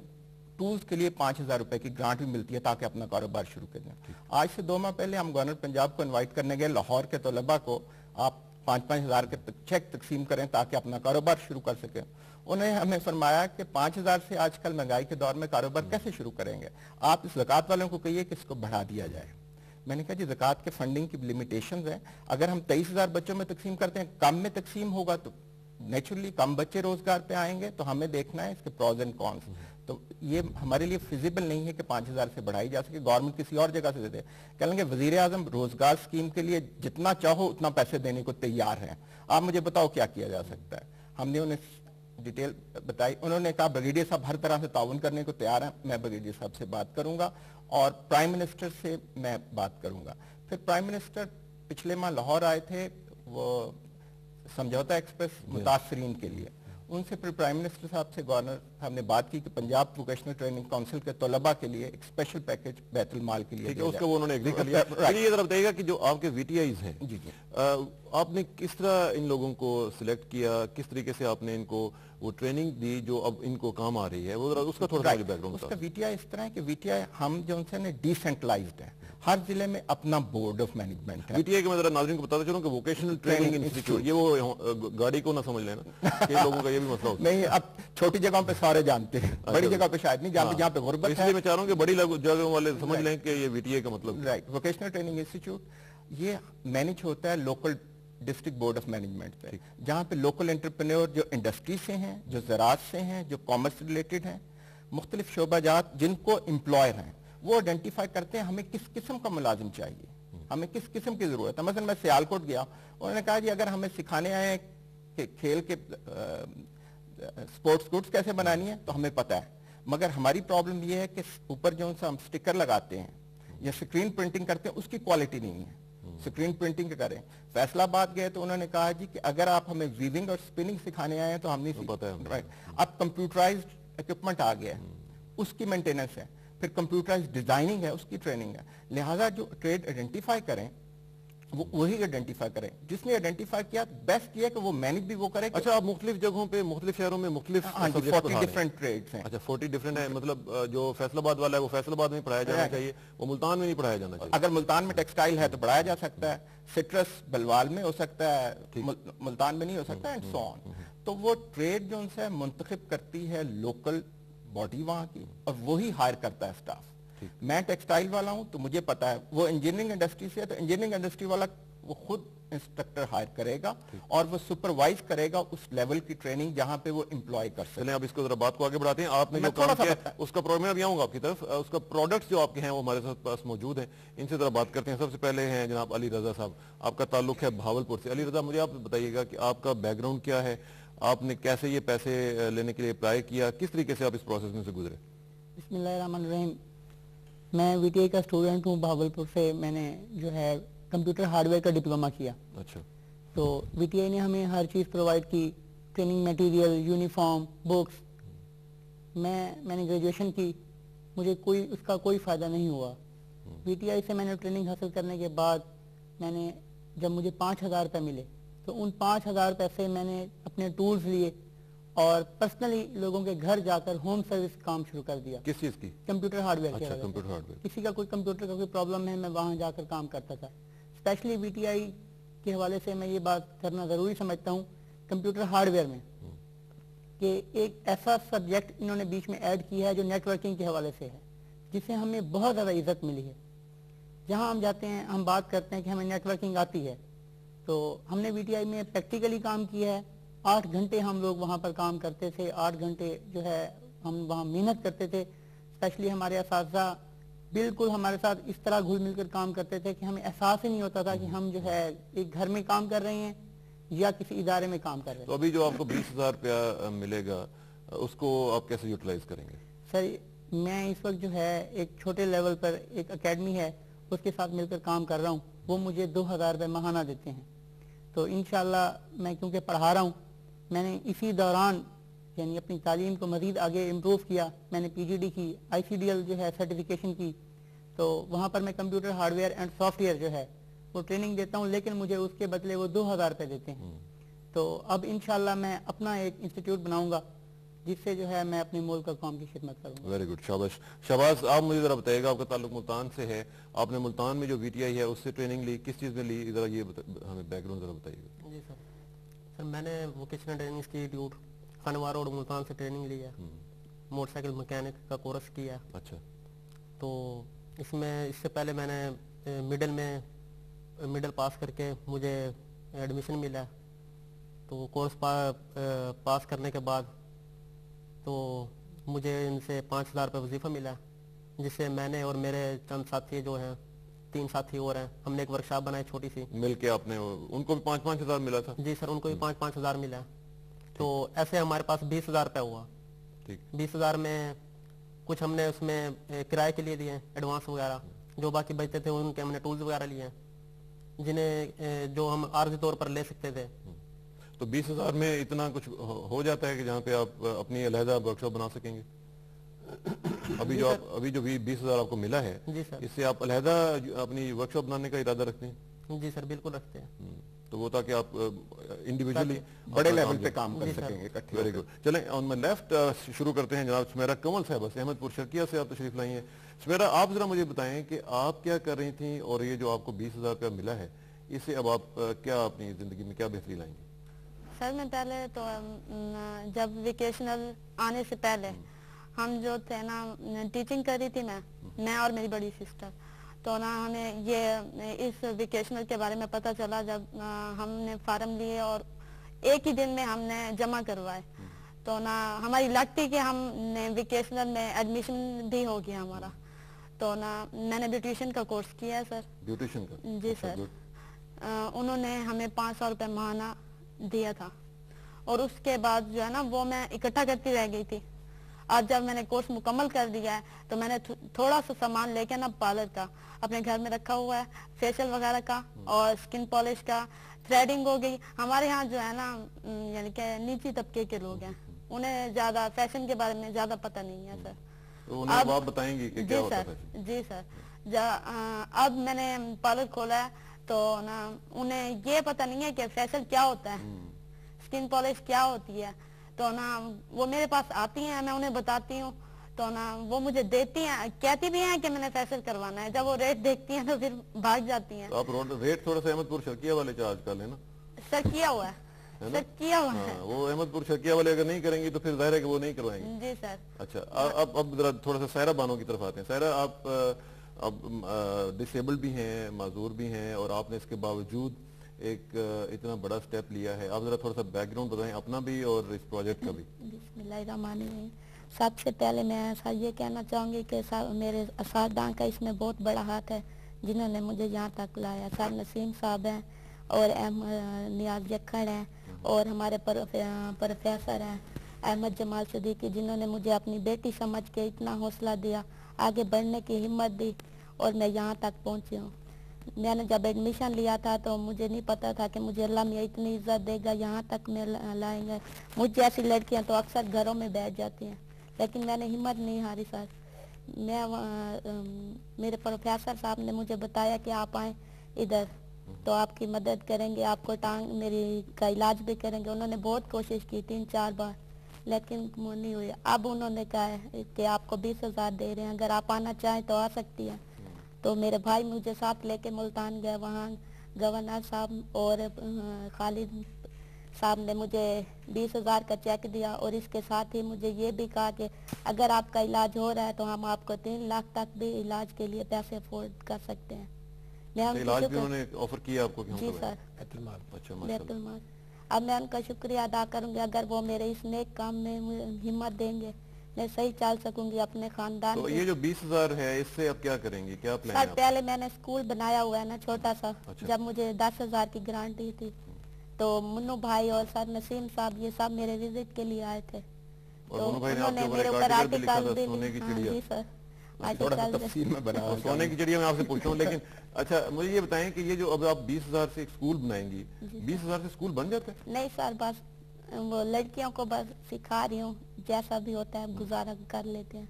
Speaker 4: tools کے لیے 5,000 روپے کی گرانٹ بھی ملتی ہے تاکہ اپنا کاروبار شروع کریں. آج سے 2 ماہ پہلے ہم گورنر پنجاب کو انوائٹ کرنے گئے لاہور کے طلباء کو. آپ 5,000 के चेक तकसीम करें ताकि अपना कारोबार शुरू कर सकें। उन्होंने हमें फरमाया कि 5,000 से आजकल महंगाई के दौर में कारोबार कैसे शुरू करेंगे, आप इस ज़कात वालों को कहिए कि इसको बढ़ा दिया जाए। मैंने कहा जी ज़कात के फंडिंग की लिमिटेशंस हैं, अगर हम 23,000 बच्चों में तकसीम करते हैं, कम में तकसीम होगा तो नेचुरली कम बच्चे रोजगार पे आएंगे, तो हमें देखना है इसके प्रॉज एंड कॉन्स। तो ये हमारे लिए फिजिबल नहीं है कि 5,000 से बढ़ाई जा सके, गवर्नमेंट किसी और जगह से दे दे। कह लेंगे वजीर आजम रोजगार स्कीम के लिए जितना चाहो उतना पैसे देने को तैयार हैं, आप मुझे बताओ क्या किया जा सकता है। हमने उन्हें डिटेल बताई, उन्होंने कहा ब्रिगेडियर साहब हर तरह से ताउन करने को तैयार हैं, मैं ब्रिगेडियर साहब से बात करूंगा और प्राइम मिनिस्टर से मैं बात करूंगा। फिर प्राइम मिनिस्टर पिछले माह लाहौर आए थे, वो समझौता एक्सप्रेस मुतासरीन के लिए, उनसे फिर प्राइम मिनिस्टर साहब से गवर्नर साहब ने बात की कि पंजाब वोकेशनल ट्रेनिंग काउंसिल के तलबा के लिए एक स्पेशल पैकेज बैतुल माल के लिए,
Speaker 1: ठीक है, उसका वो उन्होंने एग्री कर लिया। लेकिन ये जरा बताइएगा कि जो आपके वीटीआईज हैं,
Speaker 4: जी जी,
Speaker 1: आपने किस तरह इन लोगों को सिलेक्ट किया, किस तरीके से आपने इनको वो ट्रेनिंग दी जो अब इनको काम आ रही है, वो उसका थोड़ा सा बैकग्राउंड।
Speaker 4: उसका वीटीआई इस तरह है कि वीटीआई हम जो उनसे डिसेंट्रलाइज्ड है, हर जिले में अपना बोर्ड ऑफ मैनेजमेंट है।
Speaker 1: वीटीआई के मैं जरा नाज़रीन को बताता चलूं कि वोकेशनल ट्रेनिंग इंस्टीट्यूट, ये वो गाड़ी को ना समझ लेना कि लोगों का ये भी मसला होता है।
Speaker 4: नहीं, अब छोटी जगहों पे सारे जानते हैं, बड़ी जगह पे शायद नहीं, जहाँ पे गुर्बत है।
Speaker 1: इसलिए मैं चाह रहा हूँ कि बड़ी जगहों वाले समझ लें कि ये वीटीआई का मतलब।
Speaker 4: राइट, वोकेशनल ट्रेनिंग इंस्टीट्यूट ये मैनेज होता है local district board of management पे, जहाँ पे लोकल एंटरप्रेन्योर जो इंडस्ट्री से हैं, जो ज़राअत से हैं, जो कॉमर्स रिलेटेड हैं, मुख्तलिफ शोबाजात जिनको एम्प्लॉयर हैं, वो आइडेंटिफाई करते हैं हमें किस किस्म का मुलाजिम चाहिए, हमें किस किस्म की जरूरत है। मसलन मैं सियालकोट गया, उन्होंने कहा जी अगर हमें सिखाने आए हैं कि खेल के स्पोर्ट्स गुड्स कैसे बनानी है तो हमें पता है, मगर हमारी प्रॉब्लम ये है कि ऊपर जो हम स्टिकर लगाते हैं या स्क्रीन प्रिंटिंग करते हैं उसकी क्वालिटी नहीं है। स्क्रीन प्रिंटिंग करें। फैसलाबाद गए तो उन्होंने कहा जी कि अगर आप हमें वीविंग और स्पिनिंग सिखाने आए हैं तो हम नहीं पता है। राइट, अब कंप्यूटराइज्ड इक्विपमेंट आ गया है, उसकी मेंटेनेंस है, फिर कंप्यूटराइज्ड डिजाइनिंग है, उसकी ट्रेनिंग है। लिहाजा जो ट्रेड आइडेंटिफाई करें वो वही आइडेंटिफाई करें, जिसने आइडेंटिफाई किया बेस्ट ये कि वो मैनेज भी वो करे।
Speaker 1: अच्छा, आप मुख्तलिफ जगहों पे मुख्तलिफ शहरों में मुख्तलिफ
Speaker 4: 40 डिफरेंट ट्रेड्स हैं।
Speaker 1: अच्छा, 40 डिफरेंट है, मतलब जो फैसलाबाद वाला है वो फैसलाबाद में पढ़ाया जाना चाहिए, वो मुल्तान में नहीं पढ़ाया जाना चाहिए।
Speaker 4: अगर मुल्तान में टेक्सटाइल है तो पढ़ाया जा सकता है, सिट्रस बलवाल में हो सकता है, मुल्तान में नहीं हो सकता, एंड सो ऑन। तो वो ट्रेड जो उनसे मुंतखब करती है लोकल बॉडी वहां की, और वही हायर करता है स्टाफ। मैं टेक्सटाइल वाला हूं तो मुझे पता है, वो इंजीनियरिंग इंडस्ट्री से है तो इंजीनियरिंग इंडस्ट्री वाला वो खुद इंस्ट्रक्टर हायर करेगा और वो सुपरवाइज करेगा उस लेवल की ट्रेनिंग जहां पे वो एम्प्लॉय कर सके।
Speaker 1: चलें अब इसको जरा बात को आगे बढ़ाते हैं। आपने जो काम किया उसका मैं अभी आऊंगा आपकी तरफ, उसका प्रोडक्ट्स जो आपके हैं वो हमारे साथ पास मौजूद हैं, इनसे जरा बात करते हैं। सबसे पहले हैं जनाब अली रजा साहब, आपका ताल्लुक है भावलपुर से। अली रजा, मुझे आप बताइएगा कि आपका बैकग्राउंड क्या है, आपने कैसे ये पैसे लेने के लिए अप्लाई किया, किस तरीके से आप इस प्रोसेस में से गुजरे?
Speaker 5: बिस्मिल्लाहिर्रहमानिर्रहीम, मैं वीटीआई का स्टूडेंट हूँ भावलपुर से। मैंने जो है कंप्यूटर हार्डवेयर का डिप्लोमा किया।
Speaker 1: अच्छा,
Speaker 5: तो वीटीआई ने हमें हर चीज़ प्रोवाइड की, ट्रेनिंग मटेरियल, यूनिफॉर्म, बुक्स। मैंने ग्रेजुएशन की, मुझे उसका कोई फ़ायदा नहीं हुआ। वीटीआई से मैंने ट्रेनिंग हासिल करने के बाद जब मुझे 5,000 रुपये मिले तो उन 5,000 रुपये से मैंने अपने टूल्स लिए और पर्सनली लोगों के घर जाकर होम सर्विस काम शुरू कर दिया।
Speaker 1: किस चीज़ की?
Speaker 5: Computer hardware.
Speaker 1: अच्छा, कंप्यूटर हार्डवेयर।
Speaker 5: किसी का कोई कंप्यूटर का कोई प्रॉब्लम है, मैं वहाँ जाकर काम करता था। स्पेशली वीटीआई के हवाले से मैं ये बात करना ज़रूरी समझता हूँ कंप्यूटर हार्डवेयर में कि एक ऐसा सब्जेक्ट इन्होंने बीच में ऐड किया है जो नेटवर्किंग के हवाले से है, जिससे हमें बहुत ज़्यादा इज्जत मिली है। जहाँ हम जाते हैं हम बात करते हैं कि हमें नेटवर्किंग आती है, तो हमने वीटीआई में प्रैक्टिकली काम किया है। 8 घंटे हम लोग वहाँ पर काम करते थे, 8 घंटे जो है हम वहाँ मेहनत करते थे। स्पेशली हमारे असातिज़ा बिल्कुल हमारे साथ इस तरह घुल मिलकर काम करते थे कि हमें एहसास ही नहीं होता था कि हम जो है एक घर में काम कर रहे हैं या किसी इदारे में काम कर रहे हैं।
Speaker 1: तो अभी जो आपको 20,000 रुपया मिलेगा उसको आप कैसे यूटिलाइज करेंगे?
Speaker 5: सर, मैं इस वक्त जो है एक छोटे लेवल पर एक एकेडमी है उसके साथ मिलकर काम कर रहा हूँ, वो मुझे 2,000 रुपये माहाना देते हैं। तो इंशाल्लाह मैं क्योंकि पढ़ा रहा हूँ, मैंने इसी दौरान यानी अपनी तालीम को मज़ीद आगे इम्प्रूव किया। मैंने पीजीडी की, आईसीडीएल जो है सर्टिफिकेशन की, तो वहाँ पर मैं कंप्यूटर हार्डवेयर एंड सॉफ्टवेयर जो है वो ट्रेनिंग देता हूँ, लेकिन मुझे उसके बदले वो 2,000 रुपये देते हैं। तो अब इंशाल्लाह मैं अपना एक इंस्टीट्यूट बनाऊँगा जिससे जो है मैं अपने मुल्क और कौम की खिदमत करूँगा।
Speaker 1: वेरी गुड, शाबाश। शहबाज, आप मुझे ज़रा बताइएगा, आपका ताल्लुक मुल्तान से है, आपने मुल्तान में जो VTI है उससे ट्रेनिंग ली, किस चीज़ में ली, ज़रा ये हमें बैकग्राउंड ज़रा बताइएगा।
Speaker 6: जी सर, सर मैंने vocational training institute Khanewal road Multan से ट्रेनिंग ली है, मोटरसाइकिल मैकेनिक का कोर्स किया।
Speaker 1: अच्छा।
Speaker 6: तो इससे पहले मैंने मिडिल पास करके मुझे एडमिशन मिला। तो कोर्स पास करने के बाद तो मुझे इनसे 5,000 रुपये वजीफ़ा मिला, जिससे मैंने और मेरे चंद साथी जो हैं, 3 साथी और हैं, हमने एक वर्कशॉप बनाई छोटी सी।
Speaker 1: मिल के आपने, उनको भी 5-5 हज़ार मिला था?
Speaker 6: जी सर, उनको भी 5-5 हज़ार मिला। तो ऐसे हमारे पास 20,000 रुपये हुआ।
Speaker 1: ठीक।
Speaker 6: 20,000 में कुछ हमने उसमें किराए के लिए दिए एडवांस वगैरह, जो बाकी बचते थे उनके हमने टूल्स वगैरह लिए, जिन्हें जो हम आर्जी तौर पर ले सकते थे।
Speaker 1: तो 20,000 में इतना कुछ हो जाता है कि जहाँ पे आप अपनी अलहदा वर्कशॉप बना सकेंगे? अभी जो 20,000 आपको मिला है,
Speaker 6: जी सर,
Speaker 1: इससे आप अलहदा अपनी वर्कशॉप बनाने का इरादा रखते हैं?
Speaker 6: जी सर, बिल्कुल रखते हैं।
Speaker 1: तो वो ताकि आप इंडिविजुअली
Speaker 4: बड़े लेवल पे काम कर सकेंगे इकट्ठे।
Speaker 1: Very good. चलें ऑन माय लेफ्ट शुरू करते हैं। जनाब सुमेरा कंवल साहबा से, अहमदपुर शर्किया से आप तशरीफ लाई हैं। सुमेरा, आप जरा मुझे बताएं कि आप क्या कर रही थी और ये जो आपको 20,000 रुपया मिला है, इससे अब आप क्या अपनी जिंदगी में क्या बेहतरी लाएंगे?
Speaker 7: सर मैं पहले तो जब वेकेशनल आने से पहले हम जो थे ना, टीचिंग कर रही थी मैं और मेरी बड़ी सिस्टर। तो ना हमें ये इस वेकेशनल के बारे में पता चला जब हमने फार्म लिए और एक ही दिन में हमने जमा करवाए। तो ना हमारी लक थी कि हमने वेकेशनल में एडमिशन भी हो गया हमारा। तो ना मैंने ब्यूटिशियन का कोर्स किया है सर।
Speaker 1: ब्यूटिशियन का?
Speaker 7: जी सर। उन्होंने हमें 500 रुपये महीना दिया था और उसके बाद जो है ना वो मैं इकट्ठा करती रह गई थी। आज जब मैंने कोर्स मुकम्मल कर दिया है तो मैंने थोड़ा सा सामान लेके ना पार्लर का अपने घर में रखा हुआ है, फेशियल वगैरह का और स्किन पॉलिश का, थ्रेडिंग हो गई। हमारे यहाँ जो है ना यानी कि नीचे तबके के लोग हैं, उन्हें ज्यादा फैशन के बारे में ज्यादा पता नहीं है सर।
Speaker 1: तो उन्हें आप बताएंगी कि क्या होता है?
Speaker 7: जी सर। अब मैंने पार्लर खोला है तो ना उन्हें ये पता नहीं है कि फेशियल क्या होता है, स्किन पॉलिश क्या होती है। तो ना वो मेरे पास आती हैं, मैं उन्हें बताती हूँ, तो ना वो मुझे देती हैं, कहती भी हैं कि मैंने फेशियल करवाना है। जब वो रेट देखती हैं तो फिर भाग जाती हैं।
Speaker 1: तो आप रेट थोड़ा सा अहमदपुर शर्किया वाले चार्ज कर लेना।
Speaker 7: सर किया हुआ है, सर किया हुआ है।
Speaker 1: वो अहमदपुर शर्किया वाले अगर नहीं करेंगी तो फिर जाहिर है कि वो नहीं करवाएंगे।
Speaker 7: जी सर।
Speaker 1: अच्छा, अब जरा थोड़ा सा सायरा बानो की तरफ आते हैं। सायरा, आप अब डिसेबल्ड भी हैं, माजूर भी हैं, और आपने इसके बावजूद एक इतना बड़ा स्टेप लिया है। आप जरा थोड़ा सा बैकग्राउंड बताएं अपना भी और इस प्रोजेक्ट का भी।
Speaker 7: बिस्मिल्लाहिर्रहमानिर्रहीम। सबसे पहले मैं ये कहना चाहूँगी कि मेरे असातिज़ा का इसमें बहुत बड़ा हाथ है, जिन्होंने मुझे यहाँ तक लाया। सर नसीम साहब हैं और नियाज जक्खड़ हैं और हमारे प्रोफेसर हैं अहमद जमाल सिद्दीकी, जिन्होंने मुझे अपनी बेटी समझ के इतना हौसला दिया, आगे बढ़ने की हिम्मत दी और मैं यहाँ तक पहुँची हूँ। मैंने जब एडमिशन लिया था तो मुझे नहीं पता था कि मुझे अल्लाह में इतनी इज्जत देगा, यहाँ तक मैं लाएंगे। मुझ जैसी लड़कियाँ तो अक्सर घरों में बैठ जाती हैं, लेकिन मैंने हिम्मत नहीं हारी सर। मेरे प्रोफेसर साहब ने मुझे बताया कि आप आए इधर तो आपकी मदद करेंगे, आपको टांग मेरी का इलाज भी करेंगे। उन्होंने बहुत कोशिश की 3-4 बार, लेकिन वो नहीं हुई। अब उन्होंने कहा है कि आपको 20,000 दे रहे हैं, अगर आप आना चाहें तो आ सकती हैं। तो मेरे भाई मुझे साथ लेके मुल्तान गए, वहाँ गवर्नर साहब और खालिद साहब ने मुझे 20,000 का चेक दिया और इसके साथ ही मुझे ये भी कहा कि अगर आपका इलाज हो रहा है तो हम आपको 3 लाख तक भी इलाज के लिए पैसे अफोर्ड कर सकते हैं।
Speaker 1: इलाज भी उन्होंने ऑफर किया आपको?
Speaker 7: जी सर,
Speaker 1: बैतुल माल।
Speaker 7: अब मैं उनका शुक्रिया अदा करूंगी। अगर वो मेरे इस नेक काम में हिम्मत देंगे, मैं सही चल सकूंगी अपने खानदान।
Speaker 1: तो ये जो 20,000 है, इससे अब क्या करेंगे, क्या प्लान है?
Speaker 7: पहले मैंने स्कूल बनाया हुआ है ना छोटा सा।
Speaker 1: अच्छा।
Speaker 7: जब मुझे 10,000 की ग्रांट दी थी तो मुन्नू भाई और सर नसीम साहब ये सब मेरे विजिट के लिए आए थे। तो उन्होंने मेरे ऊपर आर्टिकल भी जी सर,
Speaker 1: तफसील में बना सोने की चिड़िया मैं आपसे पूछता हूँ। लेकिन अच्छा मुझे ये बताएं कि ये जो अब आप 20,000 से एक स्कूल बनाएंगी, 20,000 से स्कूल बन जाता है?
Speaker 7: नहीं सर, बस वो लड़कियों को बस सिखा रही हूँ, जैसा भी होता है गुजारा कर लेते हैं।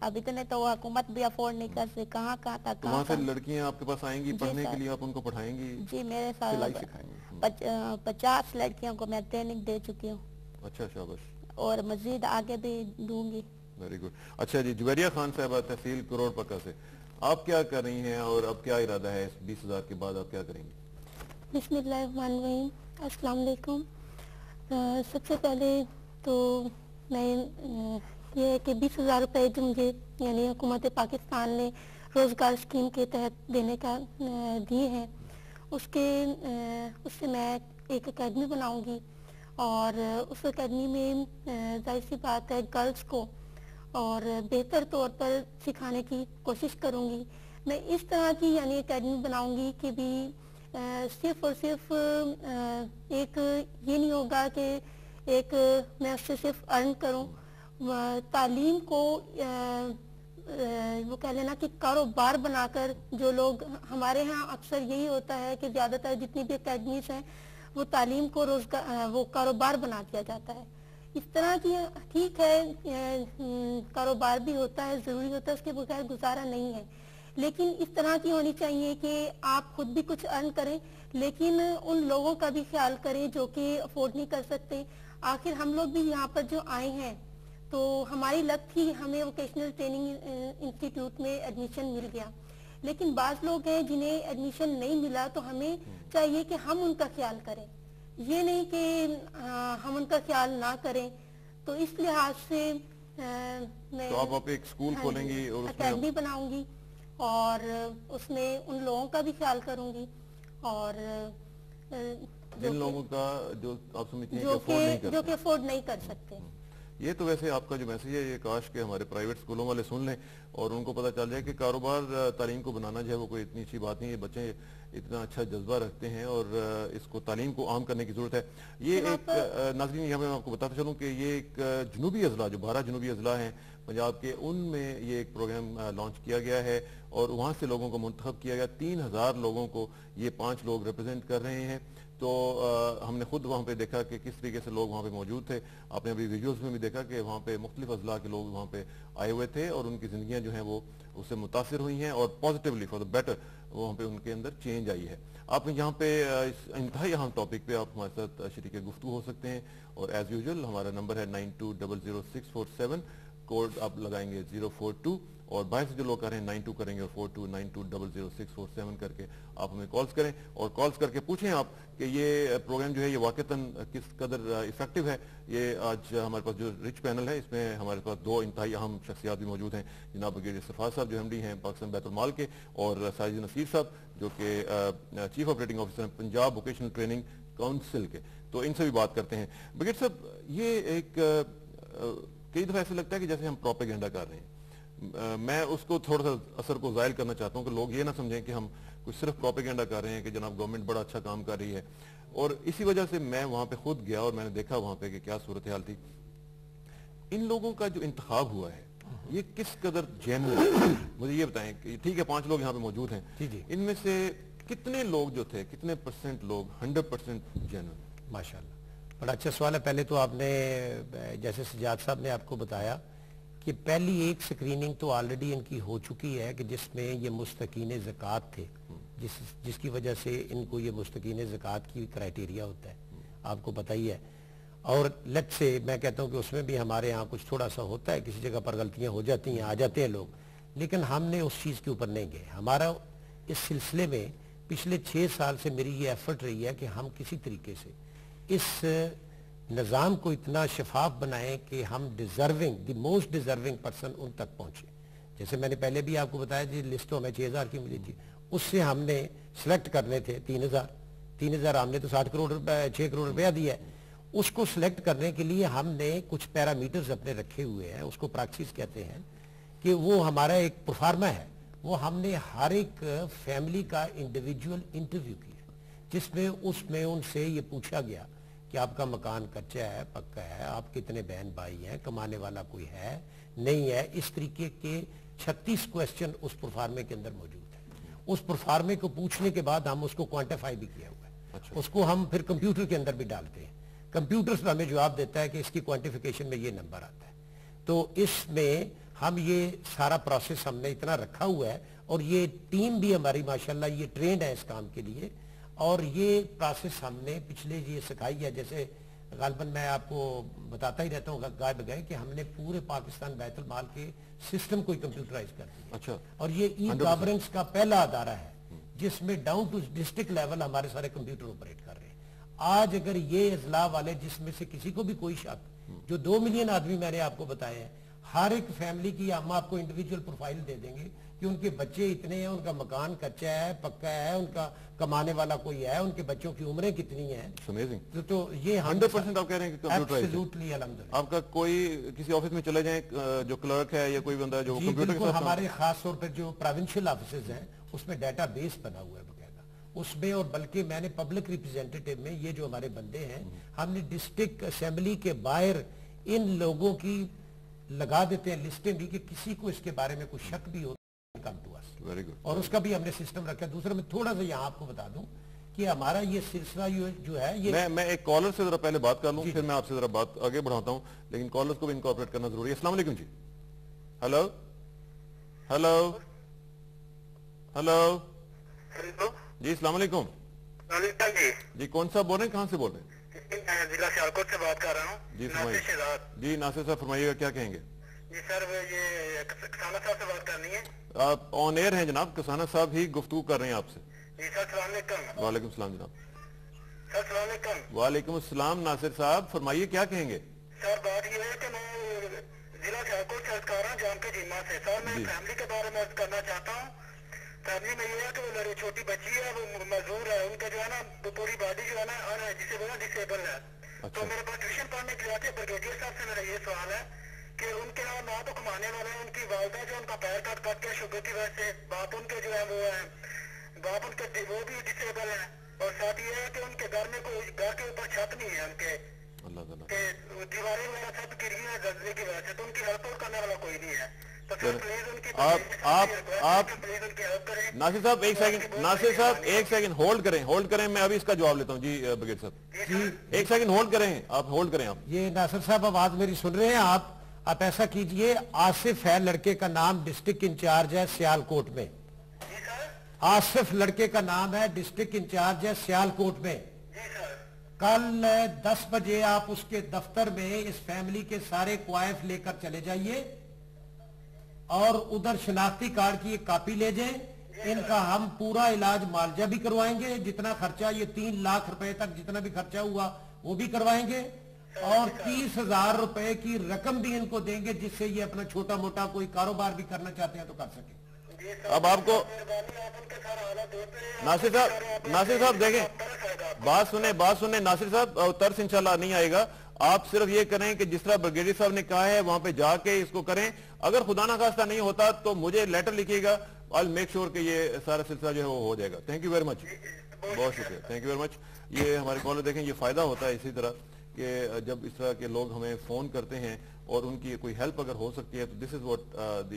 Speaker 7: अब इतने तो हुकूमत भी अफोर्ड नहीं कर सकती, कहाँ तक।
Speaker 1: तो वहाँ से लड़कियाँ आपके पास आएंगी पढ़ने के लिए, आप उनको पढ़ाएंगी?
Speaker 7: जी, मेरे साथ 50 लड़कियों को मैं ट्रेनिंग दे चुकी हूँ।
Speaker 1: अच्छा, शाबाश।
Speaker 7: اور مزید آگے بھی دوں گی.
Speaker 1: Very good. اچھا جی، جویریہ خان صاحبہ تحصیل کروڑ پکا سے، آپ کیا کر رہی ہیں اور اب کیا ارادہ ہے اس 20,000 کے بعد آپ کیا کریں گی؟
Speaker 7: بسم اللہ الرحمن الرحیم. السلام علیکم. سب سے پہلے تو میں یہ ہے کہ 20,000 روپے جو مجھے یعنی حکومت پاکستان نے روزگار اسکیم کے تحت دینے کا دیے ہیں، اس سے میں ایک اکیڈمی بناؤں گی اور اس اکیڈمی میں ظاہر سی بات ہے گرلز کو اور بہتر طور پر سکھانے کی کوشش کروں گی. میں اس طرح کی یعنی اکیڈمی بناؤں گی کہ بھی صرف اور صرف ایک یہ نہیں ہوگا کہ ایک میں اس سے صرف ارن کروں. تعلیم کو وہ کہہ لینا کہ کاروبار بنا کر، جو لوگ ہمارے ہاں اکثر یہی ہوتا ہے کہ زیادہ تر جتنی بھی اکیڈمیز ہیں وہ تعلیم کو وہ کاروبار بنا دیا جاتا ہے. اس طرح کی ٹھیک ہے کاروبار بھی ہوتا ہے، ضروری ہوتا ہے، اس کے بغیر گزارا نہیں ہے، لیکن اس طرح کی ہونی چاہیے کہ آپ خود بھی کچھ ارن کریں لیکن ان لوگوں کا بھی خیال کریں جو کہ افورڈ نہیں کر سکتے. آخر ہم لوگ بھی یہاں پر جو آئے ہیں تو ہماری لک تھی، ہمیں ووکیشنل ٹریننگ انسٹیٹیوٹ میں ایڈمیشن مل گیا، لیکن بعض لوگ ہیں جنہیں ایڈمیشن نہیں ملا، تو ہمیں چاہیے کہ ہم ان کا خیال کریں، یہ نہیں کہ ہم ان کا خیال نہ کریں. تو اس لحاظ سے میں
Speaker 1: تو آپ ایک اسکول کھولیں گی اور
Speaker 7: اکیڈمی بناؤں گی اور اس میں ان لوگوں کا بھی خیال کروں گی اور
Speaker 1: جن لوگوں کا جو آپ سمجھتے ہیں
Speaker 7: جو کہ افورڈ نہیں کر سکتے.
Speaker 1: یہ تو ویسے آپ کا جو میسیج ہے یہ کاش کہ ہمارے پرائیویٹ اسکولوں والے سن لیں اور ان کو پتہ چل جائے کہ کاروبار تعلیم کو بنانا جو ہے وہ کوئی اتنی اچھی بات نہیں ہے. بچے اتنا اچھا جذبہ رکھتے ہیں اور اس کو تعلیم کو عام کرنے کی ضرورت ہے. یہ ایک ناظرین یہاں میں آپ کو بتاتا چلوں کہ یہ ایک جنوبی اضلاع جو 12 جنوبی اضلاع ہیں پنجاب کے، ان میں یہ ایک پروگرام لانچ کیا گیا ہے اور وہاں سے لوگوں کو منتخب کیا گیا. 3,000 لوگوں کو یہ 5 لوگ ریپرزینٹ کر رہے ہیں. تو ہم نے خود وہاں پہ دیکھا کہ کس طریقے سے لوگ وہاں پہ موجود تھے. آپ نے ابھی ویڈیوز میں بھی دیکھا کہ وہاں پہ مختلف اضلاع کے لوگ وہاں پہ آئے ہوئے تھے اور ان کی زندگیاں جو ہیں وہ اس سے متاثر ہوئی ہیں اور پازیٹیولی فار دا بیٹر وہاں پہ ان کے اندر چینج آئی ہے. آپ یہاں پہ اس انتہائی اہم ٹاپک پہ آپ ہمارے ساتھ شریک گفتگو ہو سکتے ہیں اور ایز یوزول ہمارا نمبر ہے 92000647، کوڈ آپ لگائیں گے 042 اور باہر سے جو لوگ کر رہے ہیں 92 کریں گے اور 4292000647 کر کے آپ ہمیں کالز کریں اور کالز کر کے پوچھیں آپ کہ یہ پروگرام جو ہے یہ واقعتاً کس قدر افیکٹو ہے. یہ آج ہمارے پاس جو رچ پینل ہے اس میں ہمارے پاس 2 انتہائی اہم شخصیات بھی موجود ہیں، جناب برگیڈیئر صفار صاحب جو MD ہیں پاکستان بیت المال کے، اور ساجد نصیر صاحب جو کہ چیف آپریٹنگ آفیسر ہیں پنجاب ووکیشنل ٹریننگ کونسل کے. تو ان سے بھی بات کرتے ہیں. برگیڈیئر صاحب یہ ایک کئی دفعہ ایسا لگتا ہے کہ جیسے ہم پروپیگنڈا کر رہے ہیں. میں اس کو تھوڑا سا اثر کو زائل کرنا چاہتا ہوں کہ لوگ یہ نہ سمجھیں کہ ہم کچھ صرف پروپیگنڈا کر رہے ہیں کہ جناب گورنمنٹ بڑا اچھا کام کر رہی ہے. اور اسی وجہ سے میں وہاں پہ خود گیا اور میں نے دیکھا وہاں پہ کہ کیا صورتحال تھی. ان لوگوں کا جو انتخاب ہوا ہے یہ کس قدر جینوئن ہے؟ مجھے یہ بتائیں کہ ٹھیک ہے 5 لوگ یہاں پہ موجود ہیں، ان میں سے کتنے لوگ جو تھے، کتنے پرسنٹ لوگ 100% جینوئن؟
Speaker 3: ماشاءاللہ بڑا اچھا سوال ہے. پہلے تو آپ نے جیسے سجاد صاحب نے آپ کو بتایا کہ پہلی ایک سکریننگ تو آلریڈی ان کی ہو چکی ہے کہ جس میں یہ مستحقین زکوٰۃ تھے، جس کی وجہ سے ان کو یہ مستحقین زکوٰۃ کی کرائیٹیریا ہوتا ہے، آپ کو پتہ ہی ہے. اور لیٹ سے میں کہتا ہوں کہ اس میں بھی ہمارے ہاں کچھ تھوڑا سا ہوتا ہے، کسی جگہ پر غلطیاں ہو جاتی ہیں، آ جاتے ہیں لوگ، لیکن ہم نے اس چیز کے اوپر نہیں گئے. ہمارا اس سلسلے میں پچھلے 6 سال سے میری یہ ایفرٹ رہی ہے کہ ہم کسی طریقے سے اس نظام کو اتنا شفاف بنائیں کہ ہم the most deserving person in تک پہنچے. جیسے میں نے پہلے بھی آپ کو بتایا جی لسٹ تو ہمیں 6,000 کی ملی تھی، اس سے ہم نے سلیکٹ کرنے تھے 3,000 ہم نے تو 6 کروڑ روپیہ دیا ہے. اس کو سلیکٹ کرنے کے لیے ہم نے کچھ پیرامیٹرز اپنے رکھے ہوئے ہیں، اس کو پریکسس کہتے ہیں، کہ وہ ہمارا ایک پرفارما ہے. وہ ہم نے ہر ایک فیملی کا انڈیویجول انٹرویو کیا جس میں ان سے یہ پوچھا گیا کہ آپ کا مکان کچا ہے، پکا ہے، آپ کتنے بہن بھائی ہیں، کمانے والا کوئی ہے نہیں ہے. اس طریقے کے 36 کویسچن اس پرفارمے کے اندر موجود ہیں. اس پرفارمے کو پوچھنے کے بعد ہم اس کو کوانٹیفائی بھی کیا ہوا ہے. اس کو ہم پھر کمپیوٹر کے اندر بھی ڈالتے ہیں. کمپیوٹر ہمیں جواب دیتا ہے کہ اس کی کوانٹیفیکیشن میں یہ نمبر آتا ہے. تو اس میں ہم یہ سارا پروسیس ہم نے اتنا رکھا ہوا ہے اور یہ ٹیم بھی ہماری ماشاءاللہ یہ ٹرینڈ ہے اس کام کے لیے. اور یہ پروسیس ہم نے پچھلے یہ سکھائی ہے. جیسے गालिबन मैं आपको बताता ही रहता हूँ गाय बगाए कि हमने पूरे पाकिस्तान बैतुल माल के सिस्टम को कंप्यूटराइज कर दिया।
Speaker 1: अच्छा।
Speaker 3: और ये ई गवर्नेंस का पहला अदारा है जिसमें डाउन टू डिस्ट्रिक्ट लेवल हमारे सारे कंप्यूटर ऑपरेट कर रहे हैं। आज अगर ये इजला वाले जिसमें से किसी को भी कोई शक, जो 2 मिलियन आदमी मैंने आपको बताए हैं, हर एक फैमिली की हम आपको इंडिविजुअल प्रोफाइल दे देंगे कि उनके बच्चे इतने हैं, उनका मकान कच्चा है, पक्का है, उनका कमाने वाला कोई है, उनके बच्चों की उम्रें कितनी हैं। तो ये
Speaker 1: 100% आप कह रहे हैं कि कंप्यूटराइज्ड है।
Speaker 3: एब्सोल्युटली अल्हम्दुलिल्लाह।
Speaker 1: आपका कोई किसी ऑफिस में चले जाएं, जो क्लर्क है या कोई बंदा जो कंप्यूटर के साथ
Speaker 3: हमारे खास तौर पर जो प्रोविंशियल ऑफिसेज हैं उसमें डाटा बेस बना हुआ है बकायदा उसमें, और बल्कि मैंने पब्लिक रिप्रेजेंटेटिव में ये जो हमारे बंदे हैं हमने डिस्ट्रिक्ट असेंबली के बाहर इन लोगों की लगा देते हैं लिस्टें भी कि किसी को इसके बारे में कुछ शक भी हो come to us.
Speaker 1: Very good.
Speaker 3: और उसका भी हमने सिस्टम रखा है। दूसरा मैं थोड़ा सा यहाँ आपको बता दूं कि हमारा ये सिलसिला जो है ये
Speaker 1: मैं एक कॉलर से जरा पहले बात कर लूं, फिर मैं आपसे जरा बात आगे बढ़ाता हूं, लेकिन कॉलर्स को भी इनकॉर्पोरेट करना जरूरी है। अस्सलाम वालेकुम जी। हेलो हेलो हेलो जी, अस्सलाम वालेकुम जी। कौन सा बोल रहे हैं, कहाँ से बोल रहे हैं?
Speaker 8: जिला सियालकोट से बात कर रहा हूँ
Speaker 1: जी फरमाइए। जी नासिर साहब फरमाइएगा, क्या कहेंगे?
Speaker 8: जी सर, ये कसाना साहब से बात करनी है।
Speaker 1: आप ऑन एयर हैं जनाब, कसाना साहब ही गुफ्तगू कर रहे हैं आपसे।
Speaker 8: जी सर, सलाम अलैकुम।
Speaker 1: वालेकुम सलाम जनाब।
Speaker 8: सर सलाम अलैकुम।
Speaker 1: वालेकुम अस्सलाम। नासिर साहब फरमाइए, क्या कहेंगे?
Speaker 8: सर बात ये है कि मैं जिला सियालकोट से अर्ज कर रहा हूँ, जाम के जिम्मा से। सर मैं फैमिली के बारे में अर्ज करना चाहता हूँ। फैमिली में ये है कि वो मेरी छोटी बच्ची है, वो मजदूर है, उनका जो है ना पूरी बॉडी जो है ना डिसेबल है। तो मेरे पास ट्यूशन पढ़ने के लिए आते हैं। ब्रिगेडियर साहब से मेरा ये सवाल है कि उनके ना तो कमाने वाले हैं, उनकी वालदा जो उनका पैर काट के शुगर की वजह से, बाप उनके जो है वो है, बाप उनके वो भी डिसेबल है, और साथ ये है कि उनके घर में कोई, घर के ऊपर छत नहीं है उनके, दीवारें वगैरह सब गिरी है जल्जले की वजह से, तो उनकी हेल्प करने वाला कोई नहीं है। तो सर प्लीज उनकी
Speaker 1: आप
Speaker 8: उनकी हेल्प करें।
Speaker 1: नासिर साहब एक सेकंड, नासिर साहब एक सेकंड होल्ड करें, मैं अभी इसका जवाब लेता हूँ। जी ब्रिगेड साहब जी एक सेकंड होल्ड करें, आप होल्ड करें। आप
Speaker 3: ये नासिर साहब आवाज मेरी सुन रहे हैं? आप ऐसा कीजिए, आसिफ है लड़के का नाम, डिस्ट्रिक्ट इंचार्ज है सियालकोट में। आसिफ लड़के का नाम है, डिस्ट्रिक्ट इंचार्ज है सियालकोट में। कल 10 बजे आप उसके दफ्तर में इस फैमिली के सारे क्वाइफ लेकर चले जाइए और उधर शनाख्ती कार्ड की एक कॉपी ले जाएं। इनका हम पूरा इलाज मालजा भी करवाएंगे, जितना खर्चा, ये 3 लाख रुपए तक जितना भी खर्चा हुआ वो भी करवाएंगे, और 30,000 रुपए की रकम भी इनको देंगे, जिससे ये अपना छोटा मोटा कोई कारोबार भी करना चाहते हैं तो कर सके।
Speaker 1: अब आपको नासिर साहब देखें, बात सुने नासिर साहब, तरस इंशाल्लाह नहीं आएगा। आप सिर्फ ये करें कि जिस तरह ब्रिगेडियर साहब ने कहा है वहां पे जाके इसको करें। अगर खुदा ना खास्ता नहीं होता तो मुझे लेटर लिखिएगा, आई मेक श्योर कि ये सारा सिलसिला जो है वो हो जाएगा। थैंक यू वेरी मच, बहुत शुक्रिया, थैंक यू वेरी मच। ये हमारे कॉलर देखें, ये फायदा होता है इसी तरह कि जब इस तरह के लोग हमें फोन करते हैं और उनकी कोई हेल्प अगर हो सकती है तो this is what the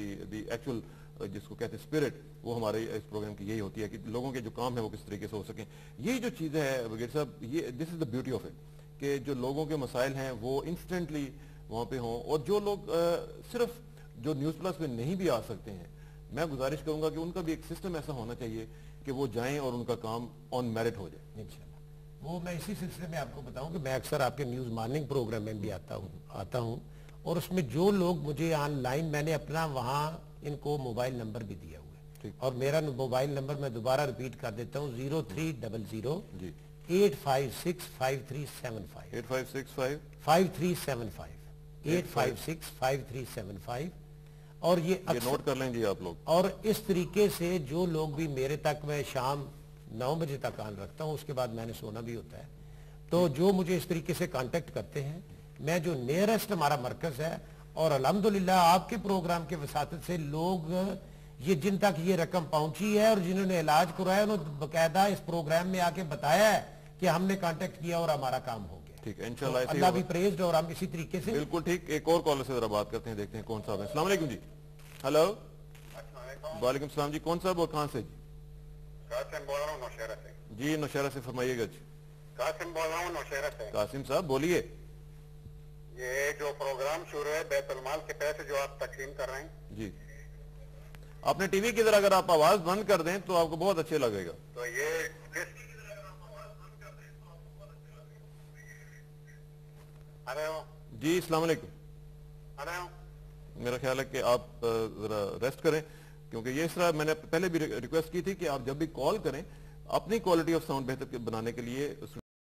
Speaker 1: actual जिसको कहते हैं स्पिरिट, वो हमारे इस प्रोग्राम की यही होती है कि लोगों के जो काम है वो किस तरीके से हो सकें। ये जो चीज़ें है ब्रिगेड साहब, ये this is the beauty of it कि जो लोगों के मसाइल हैं वो इंस्टेंटली वहाँ पे हों, और जो लोग सिर्फ जो न्यूज़ प्लस पे नहीं भी आ सकते हैं, मैं गुजारिश करूंगा कि उनका भी एक सिस्टम ऐसा होना चाहिए कि वो जाएं और उनका काम ऑन मेरिट हो जाए इंशाल्लाह।
Speaker 3: वो मैं इसी सिलसिले में आपको बताऊं कि मैं अक्सर आपके न्यूज़ मॉर्निंग प्रोग्राम में भी आता हूं और उसमें जो लोग मुझे ऑनलाइन, मैंने अपना वहाँ इनको मोबाइल नंबर भी दिया हुआ है, और मेरा मोबाइल नंबर मैं दोबारा रिपीट कर देता हूँ, 0300 856 5375 856 और ये
Speaker 1: नोट कर लेंगे आप लोग।
Speaker 3: और इस तरीके से जो लोग भी मेरे तक, मैं शाम 9 बजे तक आन रखता हूँ, उसके बाद मैंने सोना भी होता है, तो जो मुझे इस तरीके से कांटेक्ट करते हैं, मैं जो नियरेस्ट हमारा मरकज है, और अल्हम्दुलिल्लाह आपके प्रोग्राम के वसातत से लोग ये जिन तक ये रकम पहुंची है और जिन्होंने इलाज करवाया, उन्होंने बकायदा इस प्रोग्राम में आके बताया है कि हमने कांटेक्ट किया और हमारा काम हो गया।
Speaker 1: ठीक है, इंशाल्लाह
Speaker 3: तो अल्लाह भी प्रेज्ड, और हम इसी तरीके से
Speaker 1: बिल्कुल ठीक। एक और कॉलर से जरा बात करते हैं, देखते हैं कौन साहब है। अस्सलाम वालेकुम जी। हेलो, वालेकुम सलाम जी। कौन साहब और कहाँ से?
Speaker 8: कासिम बोल रहा हूँ नौशहरा से।
Speaker 1: जी नौशहरा से फरमाइएगा जी।
Speaker 8: कासिम बोल रहा हूँ नौशहरा से।
Speaker 1: कासिम साहब बोलिए।
Speaker 8: ये जो प्रोग्राम शुरू है, बैतुल माल के पैसे जो आप तकसीम कर रहे हैं
Speaker 1: जी, अपने टीवी की तरह अगर आप आवाज बंद कर दें तो आपको बहुत अच्छे लगेगा।
Speaker 8: तो ये
Speaker 1: جی السلام علیکم. میرا خیال ہے کہ آپ ذرا ریسٹ کریں کیونکہ یہ اس طرح میں نے پہلے بھی ریکویسٹ کی تھی کہ آپ جب بھی کال کریں اپنی کوالٹی آف ساؤنڈ بہتر بنانے کے لیے